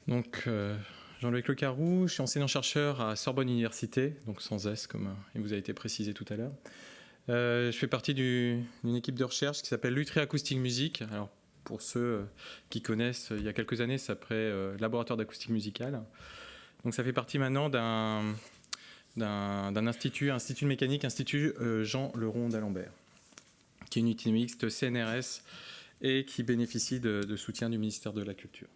Donc, Jean-Luc Le Carrou, je suis enseignant-chercheur à Sorbonne Université, donc sans S comme il vous a été précisé tout à l'heure. Je fais partie d'une équipe de recherche qui s'appelle Lutry Acoustic Music. Alors, pour ceux qui connaissent, il y a quelques années, ça s'appelait Laboratoire d'acoustique musicale. Donc ça fait partie maintenant d'un institut, Institut de mécanique, Institut Jean Leron d'Alembert, qui est une unité mixte CNRS et qui bénéficie de soutien du ministère de la Culture.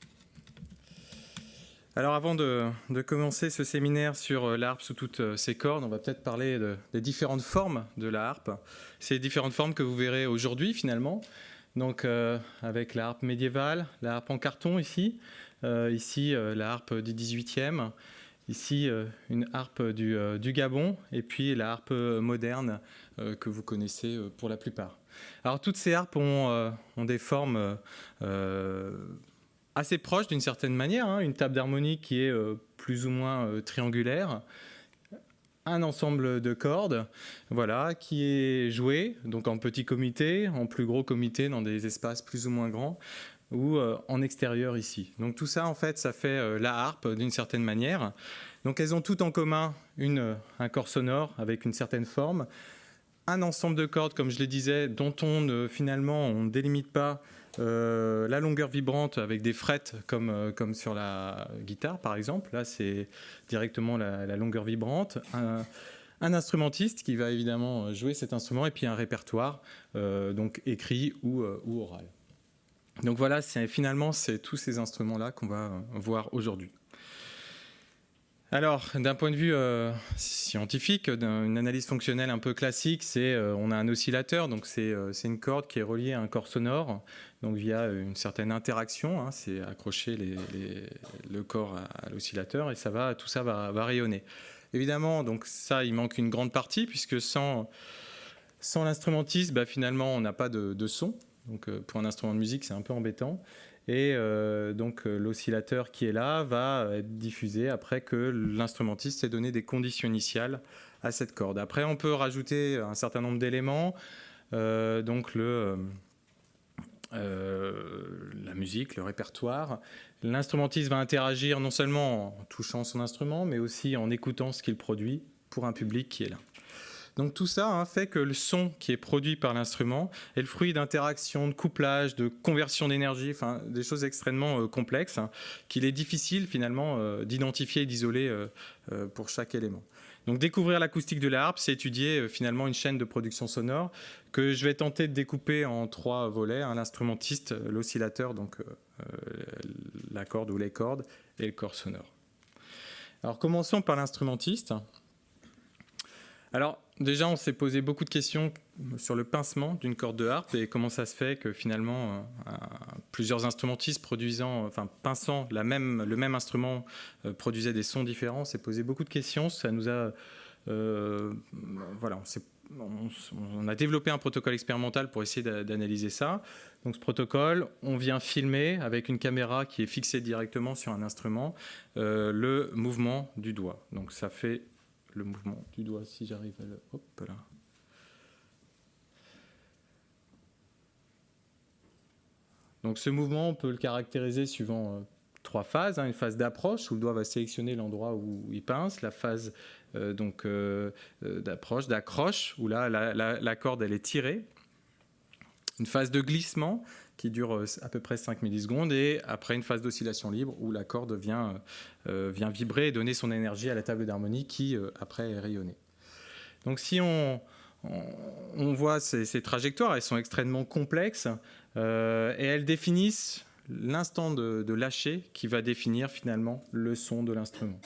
Alors avant de commencer ce séminaire sur la harpe sous toutes ses cordes, on va peut-être parler des différentes formes de la harpe. Ces différentes formes que vous verrez aujourd'hui finalement. Donc avec la harpe médiévale, la harpe en carton ici, la harpe du 18e, ici une harpe du Gabon et puis la harpe moderne que vous connaissez pour la plupart. Alors toutes ces harpes ont des formes assez proches d'une certaine manière, hein, une table d'harmonie qui est plus ou moins triangulaire, un ensemble de cordes, voilà, qui est joué donc en petit comité, en plus gros comité dans des espaces plus ou moins grands, ou en extérieur ici. Donc tout ça en fait ça fait la harpe d'une certaine manière. Donc elles ont toutes en commun un corps sonore avec une certaine forme, un ensemble de cordes comme je le disais dont finalement on ne délimite pas la longueur vibrante avec des frettes comme sur la guitare par exemple. Là c'est directement la longueur vibrante. Un instrumentiste qui va évidemment jouer cet instrument et puis un répertoire donc écrit ou oral. Donc voilà, finalement c'est tous ces instruments-là qu'on va voir aujourd'hui. Alors, d'un point de vue scientifique, d'une analyse fonctionnelle un peu classique, on a un oscillateur, donc c'est une corde qui est reliée à un corps sonore, donc via une certaine interaction, hein, c'est accrocher le corps à l'oscillateur et tout ça va rayonner. Évidemment, donc ça, il manque une grande partie, puisque sans l'instrumentiste, finalement, on n'a pas de son. Donc pour un instrument de musique, c'est un peu embêtant. Et donc l'oscillateur qui est là va être diffusé après que l'instrumentiste ait donné des conditions initiales à cette corde. Après, on peut rajouter un certain nombre d'éléments, donc la musique, le répertoire. L'instrumentiste va interagir non seulement en touchant son instrument, mais aussi en écoutant ce qu'il produit pour un public qui est là. Donc tout ça fait que le son qui est produit par l'instrument est le fruit d'interactions, de couplage, de conversion d'énergie, enfin des choses extrêmement complexes qu'il est difficile finalement d'identifier et d'isoler pour chaque élément. Donc découvrir l'acoustique de la harpe, c'est étudier finalement une chaîne de production sonore que je vais tenter de découper en 3 volets, hein, l'instrumentiste, l'oscillateur, donc la corde ou les cordes, et le corps sonore. Alors commençons par l'instrumentiste. Alors déjà, on s'est posé beaucoup de questions sur le pincement d'une corde de harpe et comment ça se fait que finalement plusieurs instrumentistes pinçant le même instrument produisaient des sons différents. On s'est posé beaucoup de questions. Ça nous a voilà, on a développé un protocole expérimental pour essayer d'analyser ça. Donc ce protocole, on vient filmer avec une caméra qui est fixée directement sur un instrument le mouvement du doigt. Donc ça fait le mouvement du doigt, si j'arrive à le... Hop là. Donc ce mouvement, on peut le caractériser suivant 3 phases. Une phase d'approche, où le doigt va sélectionner l'endroit où il pince. La phase d'approche, d'accroche, où là, la corde, elle est tirée. Une phase de glissement, qui dure à peu près 5 millisecondes, et après une phase d'oscillation libre, où la corde vient vibrer et donner son énergie à la table d'harmonie qui, après, est rayonnée. Donc si on voit ces trajectoires, elles sont extrêmement complexes, et elles définissent l'instant de lâcher qui va définir finalement le son de l'instrument.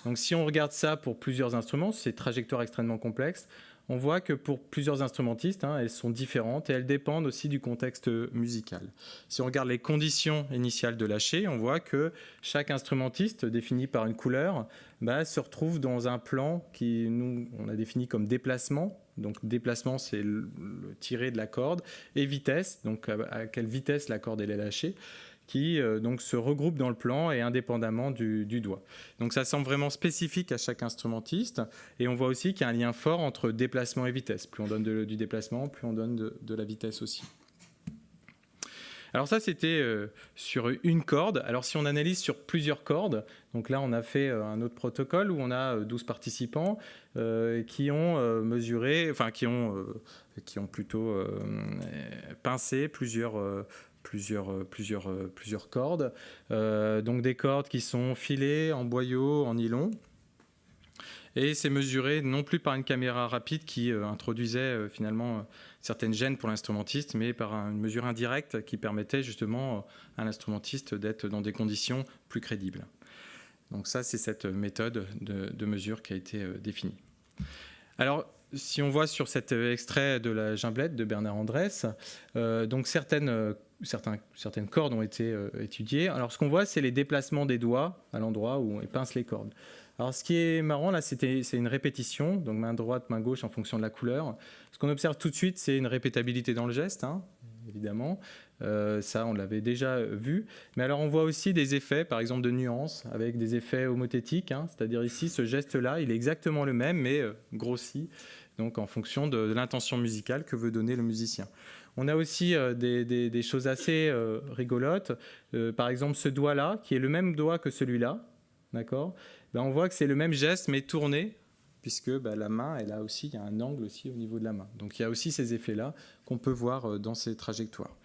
Donc si on regarde ça pour plusieurs instruments, ces trajectoires extrêmement complexes, on voit que pour plusieurs instrumentistes, elles sont différentes et elles dépendent aussi du contexte musical. Si on regarde les conditions initiales de lâcher, on voit que chaque instrumentiste, défini par une couleur, se retrouve dans un plan qui, nous, on a défini comme déplacement. Donc déplacement, c'est le tiré de la corde, et vitesse, donc à quelle vitesse la corde elle est lâchée, qui donc se regroupent dans le plan et indépendamment du doigt. Donc ça semble vraiment spécifique à chaque instrumentiste, et on voit aussi qu'il y a un lien fort entre déplacement et vitesse. Plus on donne du déplacement, plus on donne de la vitesse aussi. Alors ça, c'était sur une corde. Alors si on analyse sur plusieurs cordes, donc là on a fait un autre protocole où on a 12 participants qui ont mesuré, enfin qui ont plutôt pincé plusieurs cordes. Donc des cordes qui sont filées en boyau, en nylon. Et c'est mesuré non plus par une caméra rapide qui introduisait finalement certaines gênes pour l'instrumentiste, mais par une mesure indirecte qui permettait justement à l'instrumentiste d'être dans des conditions plus crédibles. Donc ça, c'est cette méthode de mesure qui a été définie. Alors, si on voit sur cet extrait de la Gimblette de Bernard Andrès, donc certaines cordes ont été étudiées. Alors, ce qu'on voit, c'est les déplacements des doigts à l'endroit où on pince les cordes. Alors, ce qui est marrant, là, c'est une répétition, donc main droite, main gauche en fonction de la couleur. Ce qu'on observe tout de suite, c'est une répétabilité dans le geste, hein, évidemment. Ça, on l'avait déjà vu. Mais alors, on voit aussi des effets, par exemple, de nuances, avec des effets homothétiques. Hein, c'est-à-dire ici, ce geste-là, il est exactement le même, mais grossi, donc en fonction de l'intention musicale que veut donner le musicien. On a aussi des choses assez rigolotes. Par exemple, ce doigt-là, qui est le même doigt que celui-là, d'accord ? Ben, on voit que c'est le même geste, mais tourné, puisque la main, elle a aussi, il y a un angle aussi au niveau de la main. Donc il y a aussi ces effets-là qu'on peut voir dans ces trajectoires.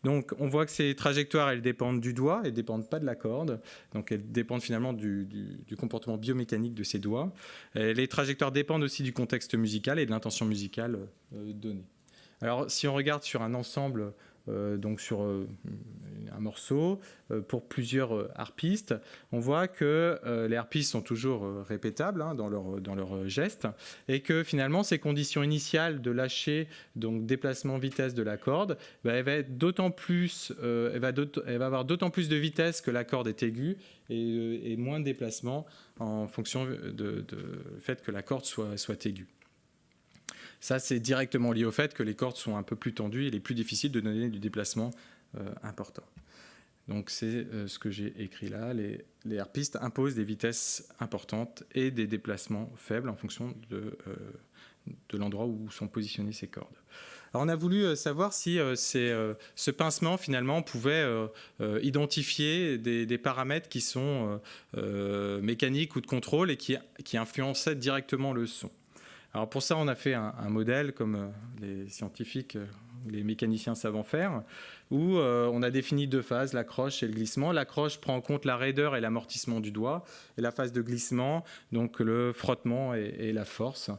Donc on voit que ces trajectoires, elles dépendent du doigt, elles ne dépendent pas de la corde. Donc elles dépendent finalement du comportement biomécanique de ces doigts. Et les trajectoires dépendent aussi du contexte musical et de l'intention musicale donnée. Alors si on regarde sur un ensemble, donc sur un morceau, pour plusieurs harpistes, on voit que les harpistes sont toujours répétables hein, dans leur gestes, et que finalement ces conditions initiales de lâcher, donc déplacement vitesse de la corde, elle va être d'autant plus, elle va avoir d'autant plus de vitesse que la corde est aiguë et moins de déplacement en fonction du fait que la corde soit aiguë. Ça, c'est directement lié au fait que les cordes sont un peu plus tendues et il est plus difficile de donner du déplacement important. Donc, c'est ce que j'ai écrit là. Les harpistes imposent des vitesses importantes et des déplacements faibles en fonction de l'endroit où sont positionnées ces cordes. Alors, on a voulu savoir si ce pincement, finalement, pouvait identifier des paramètres qui sont mécaniques ou de contrôle et qui influençaient directement le son. Alors pour ça, on a fait un modèle comme les scientifiques, les mécaniciens savent en faire, où on a défini deux phases, l'accroche et le glissement. L'accroche prend en compte la raideur et l'amortissement du doigt, et la phase de glissement, donc le frottement et la force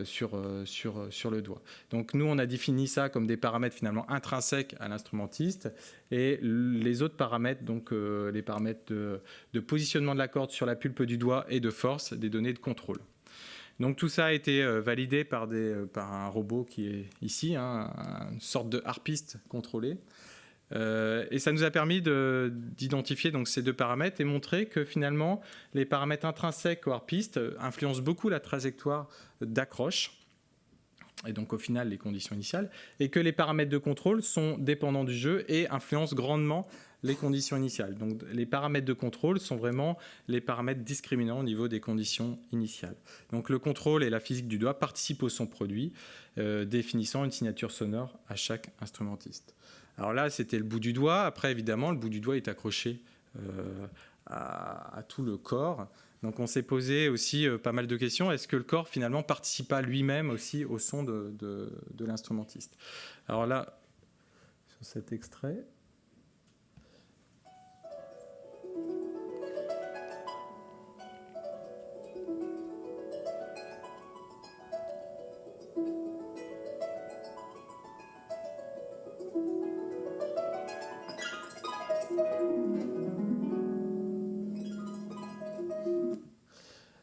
sur le doigt. Donc nous, on a défini ça comme des paramètres finalement intrinsèques à l'instrumentiste, et les autres paramètres, donc les paramètres de positionnement de la corde sur la pulpe du doigt et de force, des données de contrôle. Donc tout ça a été validé par un robot qui est ici, hein, une sorte de harpiste contrôlé. Et ça nous a permis d'identifier donc ces deux paramètres et montrer que finalement les paramètres intrinsèques au harpiste influencent beaucoup la trajectoire d'accroche, et donc au final les conditions initiales, et que les paramètres de contrôle sont dépendants du jeu et influencent grandement les conditions initiales. Donc les paramètres de contrôle sont vraiment les paramètres discriminants au niveau des conditions initiales. Donc le contrôle et la physique du doigt participent au son produit, définissant une signature sonore à chaque instrumentiste. Alors là, c'était le bout du doigt. Après, évidemment, le bout du doigt est accroché à tout le corps. Donc on s'est posé aussi pas mal de questions. Est-ce que le corps, finalement, participe pas lui-même aussi au son de l'instrumentiste? Alors là, sur cet extrait...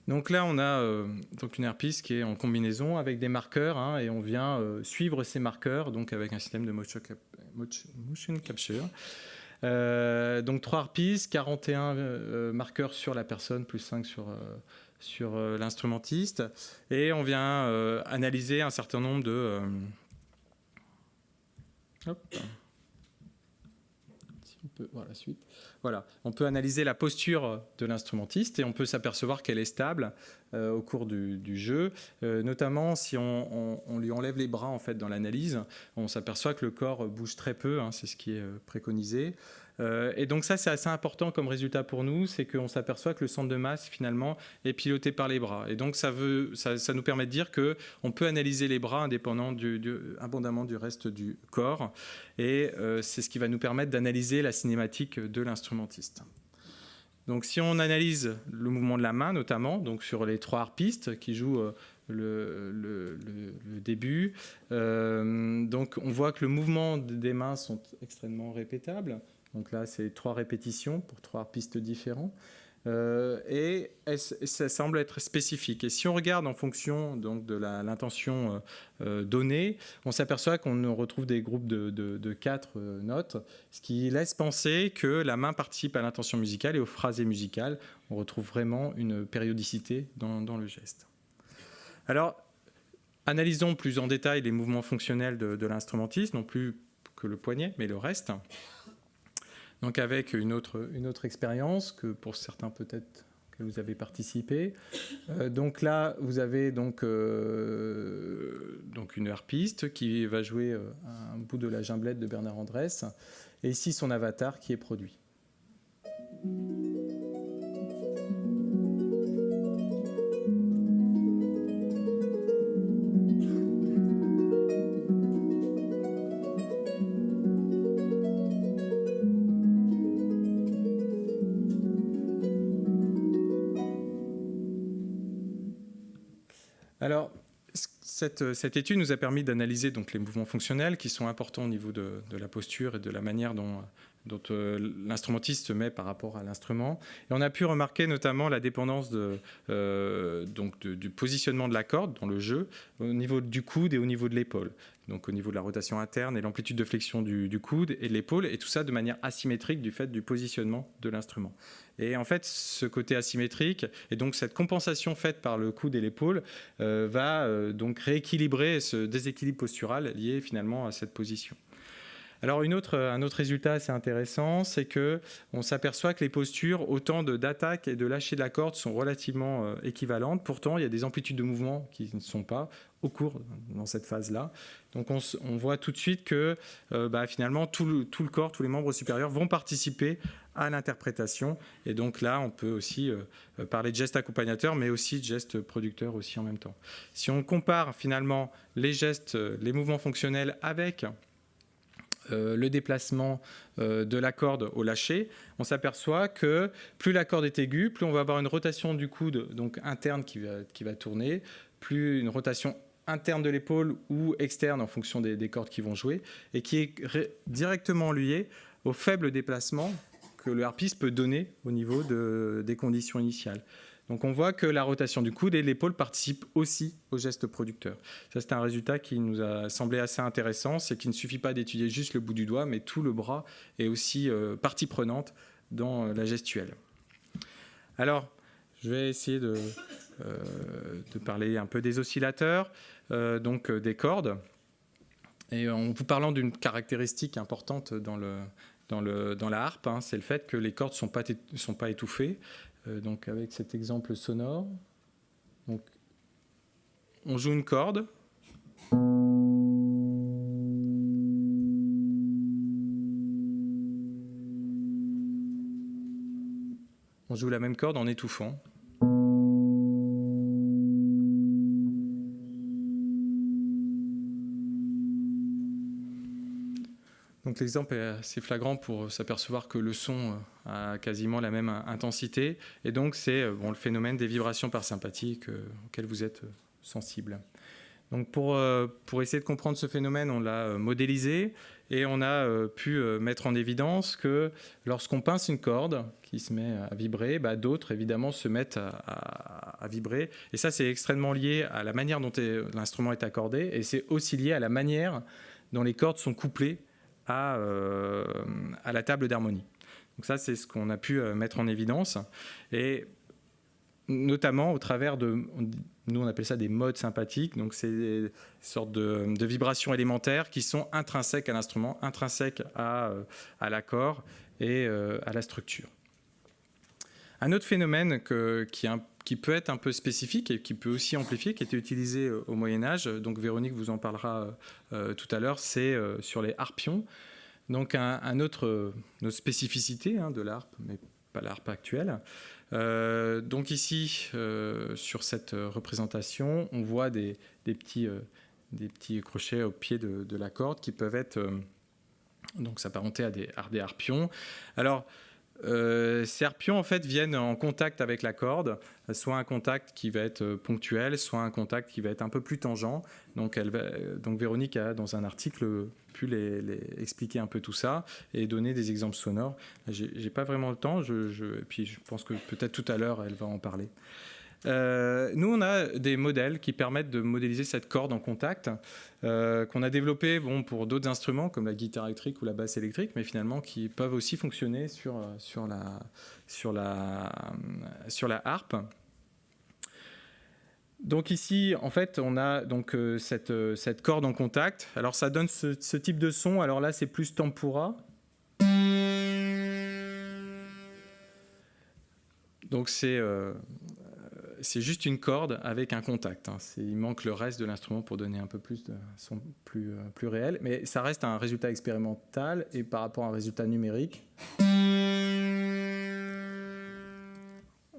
Donc là, on a donc une harpiste qui est en combinaison avec des marqueurs, hein, et on vient suivre ces marqueurs donc avec un système de motion capture. Donc 3 harpistes, 41 marqueurs sur la personne, plus 5 sur l'instrumentiste. Et on vient analyser un certain nombre de... Hop. on peut voir la suite. Voilà, on peut analyser la posture de l'instrumentiste et on peut s'apercevoir qu'elle est stable au cours du jeu. Notamment, si on lui enlève les bras en fait dans l'analyse, on s'aperçoit que le corps bouge très peu, hein, c'est ce qui est préconisé. Et donc ça, c'est assez important comme résultat pour nous, c'est qu'on s'aperçoit que le centre de masse, finalement, est piloté par les bras. Et donc ça nous permet de dire qu'on peut analyser les bras indépendamment du reste du corps. Et c'est ce qui va nous permettre d'analyser la cinématique de l'instrumentiste. Donc si on analyse le mouvement de la main, notamment, donc sur les 3 harpistes qui jouent le début, donc on voit que le mouvement des mains sont extrêmement répétables. Donc là, c'est 3 répétitions pour 3 harpistes différents. Et ça semble être spécifique. Et si on regarde en fonction donc, de l'intention donnée, on s'aperçoit qu'on retrouve des groupes de 4 notes, ce qui laisse penser que la main participe à l'intention musicale et au phrasé musical. On retrouve vraiment une périodicité dans le geste. Alors, analysons plus en détail les mouvements fonctionnels de l'instrumentiste, non plus que le poignet, mais le reste. Donc avec une autre expérience que pour certains peut-être que vous avez participé. Donc là, vous avez donc une harpiste qui va jouer un bout de la Gimblette de Bernard Andrès. Et ici, son avatar qui est produit. Alors, cette étude nous a permis d'analyser donc les mouvements fonctionnels qui sont importants au niveau de la posture et de la manière dont l'instrumentiste se met par rapport à l'instrument. Et on a pu remarquer notamment la dépendance du positionnement de la corde dans le jeu au niveau du coude et au niveau de l'épaule. Donc au niveau de la rotation interne et l'amplitude de flexion du coude et de l'épaule, et tout ça de manière asymétrique du fait du positionnement de l'instrument. Et en fait, ce côté asymétrique et donc cette compensation faite par le coude et l'épaule va donc rééquilibrer ce déséquilibre postural lié finalement à cette position. Alors un autre résultat assez intéressant, c'est qu'on s'aperçoit que les postures, autant d'attaque et de lâcher de la corde, sont relativement équivalentes. Pourtant, il y a des amplitudes de mouvement qui ne sont pas au cours dans cette phase-là. Donc on voit tout de suite que finalement tout le corps, tous les membres supérieurs vont participer à l'interprétation. Et donc là, on peut aussi parler de gestes accompagnateurs, mais aussi de gestes producteurs aussi en même temps. Si on compare finalement les gestes, les mouvements fonctionnels avec le déplacement de la corde au lâcher, on s'aperçoit que plus la corde est aiguë, plus on va avoir une rotation du coude donc interne qui va tourner, plus une rotation interne de l'épaule ou externe en fonction des cordes qui vont jouer, et qui est directement liée au faible déplacement que le harpiste peut donner au niveau des conditions initiales. Donc on voit que la rotation du coude et de l'épaule participent aussi au geste producteur. Ça, c'est un résultat qui nous a semblé assez intéressant, c'est qu'il ne suffit pas d'étudier juste le bout du doigt, mais tout le bras est aussi partie prenante dans la gestuelle. Alors, je vais essayer de parler un peu des oscillateurs, donc des cordes. Et en vous parlant d'une caractéristique importante dans la harpe, hein, c'est le fait que les cordes ne sont pas étouffées. Donc avec cet exemple sonore, donc, on joue une corde. On joue la même corde en étouffant. Donc l'exemple est assez flagrant pour s'apercevoir que le son a quasiment la même intensité. Et donc c'est le phénomène des vibrations parasympathiques auquel vous êtes sensible. Donc pour essayer de comprendre ce phénomène, on l'a modélisé et on a pu mettre en évidence que lorsqu'on pince une corde qui se met à vibrer, d'autres évidemment se mettent à vibrer. Et ça, c'est extrêmement lié à la manière dont l'instrument est accordé, et c'est aussi lié à la manière dont les cordes sont couplées à la table d'harmonie. Donc ça, c'est ce qu'on a pu mettre en évidence. Et notamment au travers nous on appelle ça des modes sympathiques, donc c'est des sortes de vibrations élémentaires qui sont intrinsèques à l'instrument, intrinsèques à l'accord et à la structure. Un autre phénomène qui peut être un peu spécifique et qui peut aussi amplifier, qui était utilisé au Moyen-Âge, donc Véronique vous en parlera tout à l'heure, c'est sur les harpions. Donc une autre spécificité de la harpe, mais pas la harpe actuelle. Donc ici, sur cette représentation, on voit des petits crochets au pied de la corde qui peuvent être donc s'apparenter à des harpions. Alors, ces harpions en fait viennent en contact avec la corde, soit un contact qui va être ponctuel, soit un contact qui va être un peu plus tangent. Donc Véronique a dans un article pu expliquer un peu tout ça et donner des exemples sonores. J'ai pas vraiment le temps, et puis je pense que peut-être tout à l'heure elle va en parler. Nous, on a des modèles qui permettent de modéliser cette corde en contact, qu'on a développé pour d'autres instruments comme la guitare électrique ou la basse électrique, mais finalement qui peuvent aussi fonctionner sur la harpe. Donc ici, en fait, on a donc cette corde en contact. Alors ça donne ce type de son. Alors là, c'est plus tempura. Donc c'est juste une corde avec un contact. Il manque le reste de l'instrument pour donner un peu plus de son plus réel. Mais ça reste un résultat expérimental et par rapport à un résultat numérique,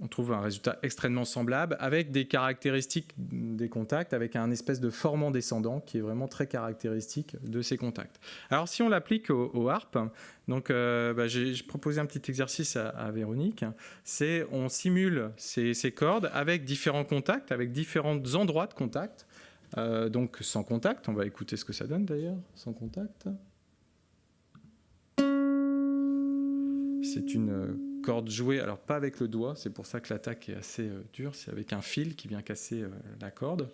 on trouve un résultat extrêmement semblable avec des caractéristiques des contacts, avec un espèce de formant descendant qui est vraiment très caractéristique de ces contacts. Alors si on l'applique aux harpes, donc j'ai proposé un petit exercice à Véronique, c'est on simule ces cordes avec différents contacts, avec différents endroits de contact. Donc sans contact, on va écouter ce que ça donne d'ailleurs, sans contact. C'est une corde jouée, alors pas avec le doigt, c'est pour ça que l'attaque est assez dure, c'est avec un fil qui vient casser la corde.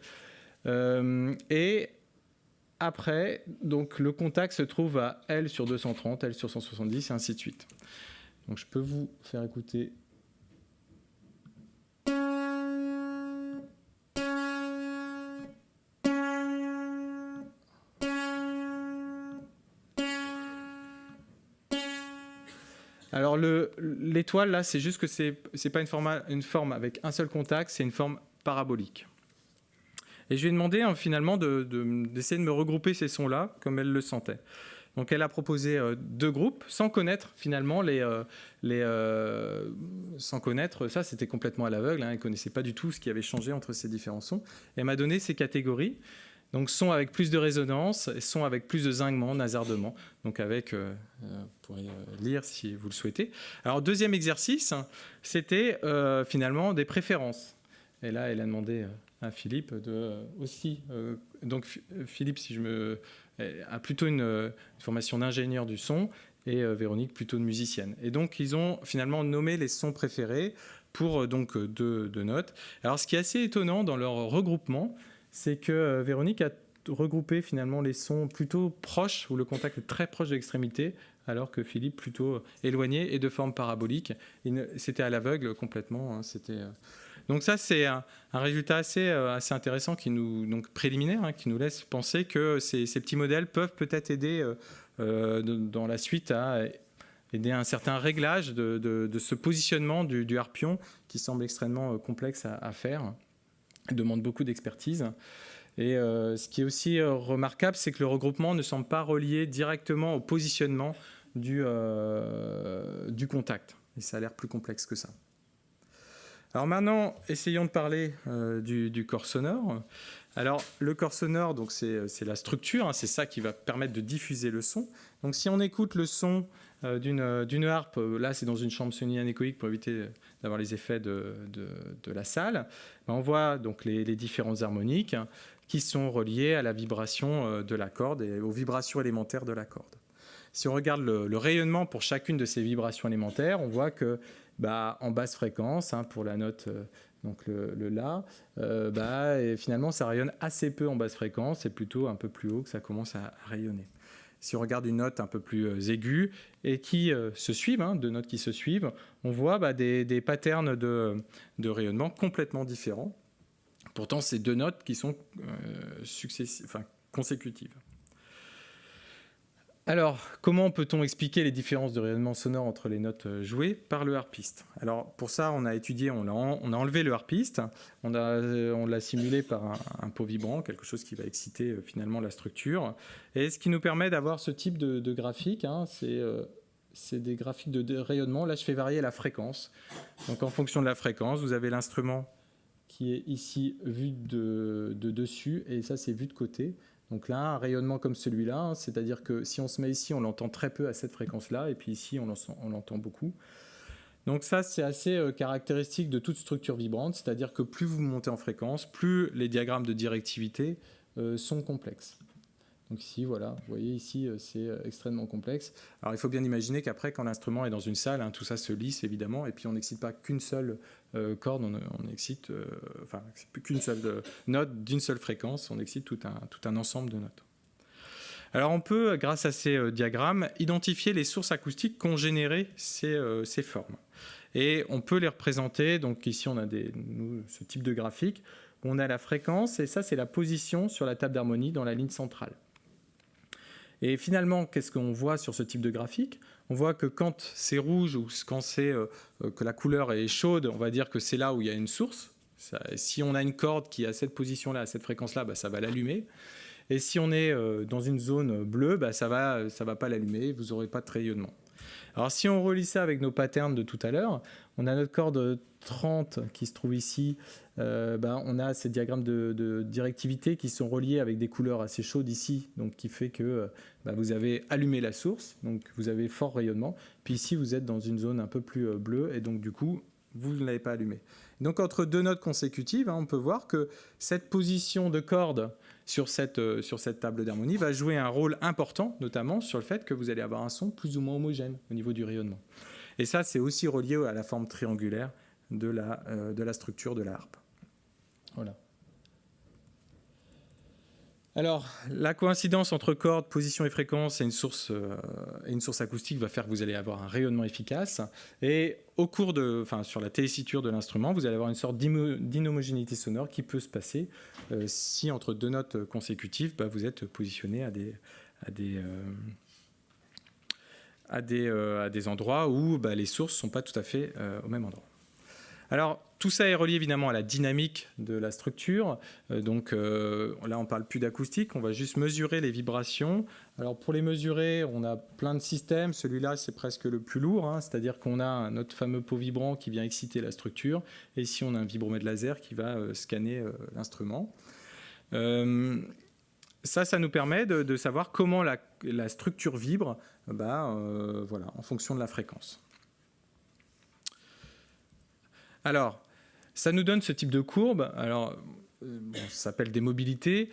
Et après, donc, le contact se trouve à L sur 230, L sur 170, et ainsi de suite. Donc je peux vous faire écouter. Alors l'étoile, là, c'est juste que c'est pas une forme avec un seul contact, c'est une forme parabolique. Et je lui ai demandé sans d'essayer de me regrouper ces sons-là, comme elle le sentait. Donc elle a proposé deux groupes, sans connaître finalement sans connaître, ça c'était complètement à l'aveugle, elle ne connaissait pas du tout ce qui avait changé entre ces différents sons. Elle m'a donné ces catégories. Donc son avec plus de résonance et son avec plus de zingement, nasardement. Donc avec, vous pourrez lire si vous le souhaitez. Alors deuxième exercice, c'était finalement des préférences. Et là, elle a demandé à Philippe aussi. Donc Philippe, a plutôt une formation d'ingénieur du son et Véronique plutôt de musicienne. Et donc ils ont finalement nommé les sons préférés pour donc deux notes. Alors ce qui est assez étonnant dans leur regroupement, c'est que Véronique a regroupé finalement les sons plutôt proches, où le contact est très proche de l'extrémité, alors que Philippe plutôt éloigné et de forme parabolique. C'était à l'aveugle complètement. Donc ça, c'est un résultat assez intéressant, donc préliminaire, qui nous laisse penser que ces petits modèles peuvent peut-être aider dans la suite à aider à un certain réglage de ce positionnement du harpion qui semble extrêmement complexe à faire. Demande beaucoup d'expertise. Et ce qui est aussi remarquable, c'est que le regroupement ne semble pas relié directement au positionnement du contact. Et ça a l'air plus complexe que ça. Alors maintenant, essayons de parler du corps sonore. Alors le corps sonore, donc c'est la structure, c'est ça qui va permettre de diffuser le son. Donc si on écoute le son d'une harpe, là c'est dans une chambre semi-anéchoïque pour éviter d'avoir les effets de la salle, on voit donc les différentes harmoniques qui sont reliées à la vibration de la corde et aux vibrations élémentaires de la corde. Si on regarde le rayonnement pour chacune de ces vibrations élémentaires, on voit que en basse fréquence, pour la note donc le La, et finalement ça rayonne assez peu en basse fréquence, c'est plutôt un peu plus haut que ça commence à rayonner. Si on regarde une note un peu plus aiguë et qui se suivent, deux notes qui se suivent, on voit des patterns de rayonnement complètement différents. Pourtant, c'est 2 notes qui sont consécutives. Alors, comment peut-on expliquer les différences de rayonnement sonore entre les notes jouées par le harpiste? Alors, pour ça, on a étudié, on a enlevé le harpiste, on l'a simulé par un pot vibrant, quelque chose qui va exciter finalement la structure. Et ce qui nous permet d'avoir ce type de graphique, c'est des graphiques de rayonnement. Là, je fais varier la fréquence. Donc, en fonction de la fréquence, vous avez l'instrument qui est ici vu de dessus, et ça, c'est vu de côté. Donc là, un rayonnement comme celui-là, c'est-à-dire que si on se met ici, on l'entend très peu à cette fréquence-là, et puis ici, on l'entend beaucoup. Donc ça, c'est assez caractéristique de toute structure vibrante, c'est-à-dire que plus vous montez en fréquence, plus les diagrammes de directivité sont complexes. Donc ici, voilà, vous voyez ici, c'est extrêmement complexe. Alors il faut bien imaginer qu'après, quand l'instrument est dans une salle, tout ça se lisse évidemment, et puis on n'excite pas qu'une seule corde, on excite, qu'une seule note d'une seule fréquence, on excite tout un ensemble de notes. Alors on peut, grâce à ces diagrammes, identifier les sources acoustiques qu'ont généré ces formes. Et on peut les représenter, donc ici on a ce type de graphique, on a la fréquence, et ça c'est la position sur la table d'harmonie dans la ligne centrale. Et finalement, qu'est-ce qu'on voit sur ce type de graphique? On voit que quand c'est rouge ou quand c'est que la couleur est chaude, on va dire que c'est là où il y a une source. Si on a une corde qui est à cette position-là, à cette fréquence-là, ça va l'allumer. Et si on est dans une zone bleue, ça va pas l'allumer, vous n'aurez pas de rayonnement. Alors si on relie ça avec nos patterns de tout à l'heure, on a notre corde 30 qui se trouve ici, on a ces diagrammes de directivité qui sont reliés avec des couleurs assez chaudes ici, donc qui fait que vous avez allumé la source, donc vous avez fort rayonnement, puis ici vous êtes dans une zone un peu plus bleue, et donc du coup vous ne l'avez pas allumé. Donc entre 2 notes consécutives, on peut voir que cette position de corde sur cette table d'harmonie va jouer un rôle important, notamment sur le fait que vous allez avoir un son plus ou moins homogène au niveau du rayonnement. Et ça, c'est aussi relié à la forme triangulaire de la structure de la harpe. Voilà. Alors, la coïncidence entre cordes, position et fréquence et une source acoustique va faire que vous allez avoir un rayonnement efficace. Et sur la tessiture de l'instrument, vous allez avoir une sorte d'inhomogénéité sonore qui peut se passer si entre 2 notes consécutives, vous êtes positionné à des endroits où les sources ne sont pas tout à fait au même endroit. Alors, tout ça est relié évidemment à la dynamique de la structure. Donc là, on ne parle plus d'acoustique, on va juste mesurer les vibrations. Alors pour les mesurer, on a plein de systèmes. Celui-là, c'est presque le plus lourd, c'est-à-dire qu'on a notre fameux pot vibrant qui vient exciter la structure. Et ici, on a un vibromètre laser qui va scanner l'instrument. Ça nous permet de savoir comment la structure vibre en fonction de la fréquence. Alors, ça nous donne ce type de courbe. Alors, ça s'appelle des mobilités.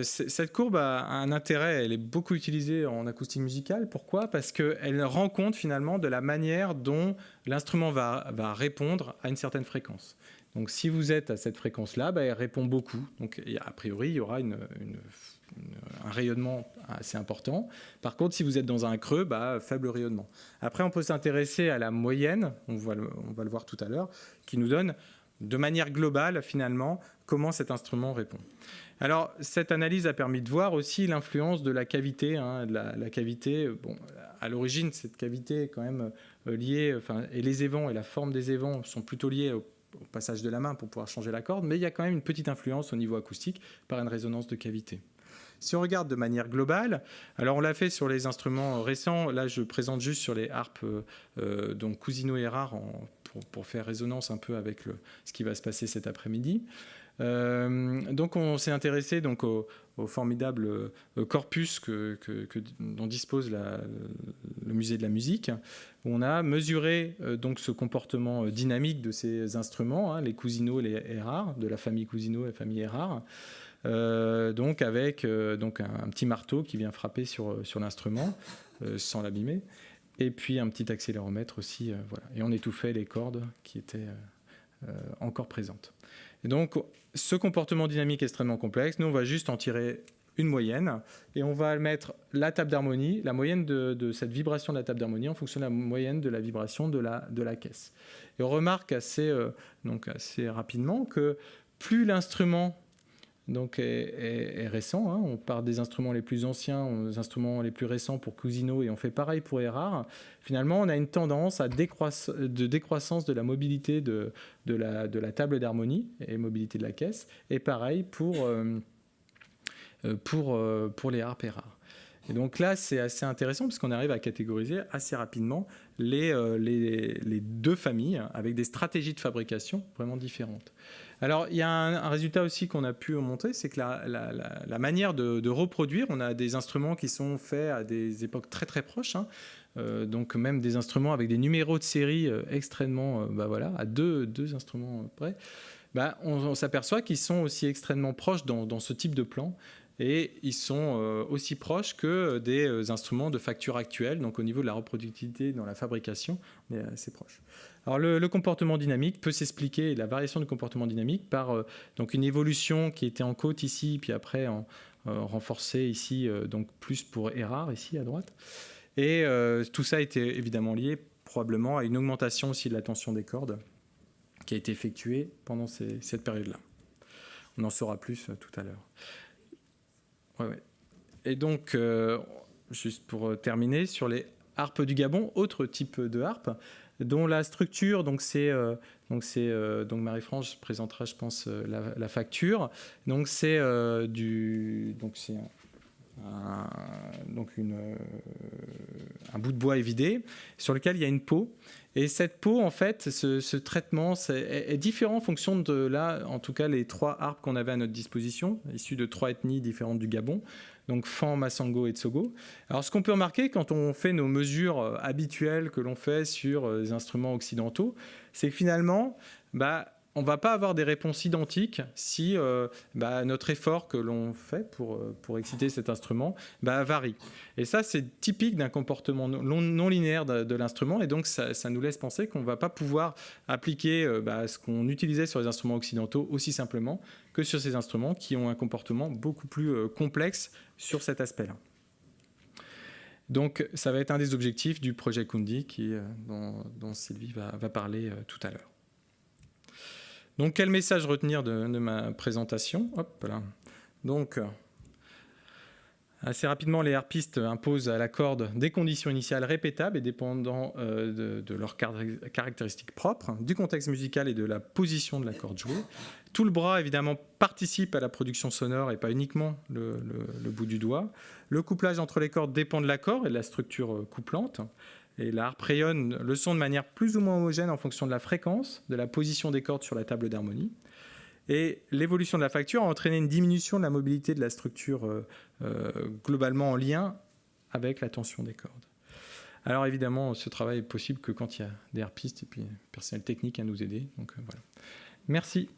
Cette courbe a un intérêt, elle est beaucoup utilisée en acoustique musicale. Pourquoi? Parce qu'elle rend compte finalement de la manière dont l'instrument va répondre à une certaine fréquence. Donc, si vous êtes à cette fréquence-là, elle répond beaucoup. Donc, a priori, il y aura un rayonnement assez important. Par contre, si vous êtes dans un creux, faible rayonnement. Après, on peut s'intéresser à la moyenne, on va le voir tout à l'heure, qui nous donne de manière globale, finalement, comment cet instrument répond. Alors, cette analyse a permis de voir aussi l'influence de la cavité. La cavité, à l'origine, cette cavité est quand même liée, et les évents et la forme des évents sont plutôt liés au passage de la main pour pouvoir changer la corde, mais il y a quand même une petite influence au niveau acoustique par une résonance de cavité. Si on regarde de manière globale, alors on l'a fait sur les instruments récents, là je présente juste sur les harpes donc Cousineau et Erard pour faire résonance un peu avec ce qui va se passer cet après-midi. Donc on s'est intéressé donc au formidable corpus dont dispose le musée de la musique. On a mesuré donc ce comportement dynamique de ces instruments, les Cousineau et les Erard, de la famille Cousineau et la famille Erard. Donc avec un petit marteau qui vient frapper sur l'instrument sans l'abîmer, et puis un petit accéléromètre aussi, voilà. Et on étouffait les cordes qui étaient encore présentes. Et donc ce comportement dynamique est extrêmement complexe. Nous on va juste en tirer une moyenne, et on va mettre la table d'harmonie, la moyenne de cette vibration de la table d'harmonie en fonction de la moyenne de la vibration de la caisse. Et on remarque assez rapidement que plus l'instrument est récent, hein, on part des instruments les plus anciens aux instruments les plus récents pour Cousineau, et on fait pareil pour Erard. Finalement, on a une tendance de décroissance de la mobilité de la table d'harmonie et mobilité de la caisse, et pareil pour les harpes Erard. Et donc là, c'est assez intéressant parce qu'on arrive à catégoriser assez rapidement les deux familles avec des stratégies de fabrication vraiment différentes. Alors, il y a un résultat aussi qu'on a pu montrer, c'est que la manière de reproduire, on a des instruments qui sont faits à des époques très très proches, hein, donc même des instruments avec des numéros de série extrêmement, à deux instruments près, on s'aperçoit qu'ils sont aussi extrêmement proches dans ce type de plan. Et ils sont aussi proches que des instruments de facture actuels. Donc au niveau de la reproductivité dans la fabrication, on est assez proche. Alors le comportement dynamique peut s'expliquer, la variation du comportement dynamique, par donc une évolution qui était en côte ici, puis après renforcée ici, donc plus pour Erard, ici à droite. Et tout ça était évidemment lié probablement à une augmentation aussi de la tension des cordes qui a été effectuée pendant cette période-là. On en saura plus tout à l'heure. Ouais. Et donc, juste pour terminer, sur les harpes du Gabon, autre type de harpe, dont la structure, donc Marie-France présentera, je pense, la facture. Donc c'est un bout de bois évidé sur lequel il y a une peau. Et cette peau, en fait, ce traitement est différent en fonction de là, en tout cas, les trois harpes qu'on avait à notre disposition, issues de trois ethnies différentes du Gabon, donc Fan, Massango et Tsogo. Alors, ce qu'on peut remarquer quand on fait nos mesures habituelles que l'on fait sur les instruments occidentaux, c'est que finalement, on ne va pas avoir des réponses identiques si notre effort que l'on fait pour exciter cet instrument varie. Et ça, c'est typique d'un comportement non linéaire de l'instrument, et donc ça nous laisse penser qu'on ne va pas pouvoir appliquer ce qu'on utilisait sur les instruments occidentaux aussi simplement que sur ces instruments qui ont un comportement beaucoup plus complexe sur cet aspect-là. Donc ça va être un des objectifs du projet Kundi dont Sylvie va parler tout à l'heure. Donc, quel message retenir de ma présentation ? Hop là. Donc, assez rapidement, les harpistes imposent à la corde des conditions initiales répétables et dépendant de leurs caractéristiques propres, du contexte musical et de la position de la corde jouée. Tout le bras, évidemment, participe à la production sonore et pas uniquement le bout du doigt. Le couplage entre les cordes dépend de l'accord et de la structure couplante. Et la harpe rayonne le son de manière plus ou moins homogène en fonction de la fréquence, de la position des cordes sur la table d'harmonie. Et l'évolution de la facture a entraîné une diminution de la mobilité de la structure globalement en lien avec la tension des cordes. Alors évidemment, ce travail est possible que quand il y a des harpistes et puis personnel technique à nous aider. Donc voilà. Merci.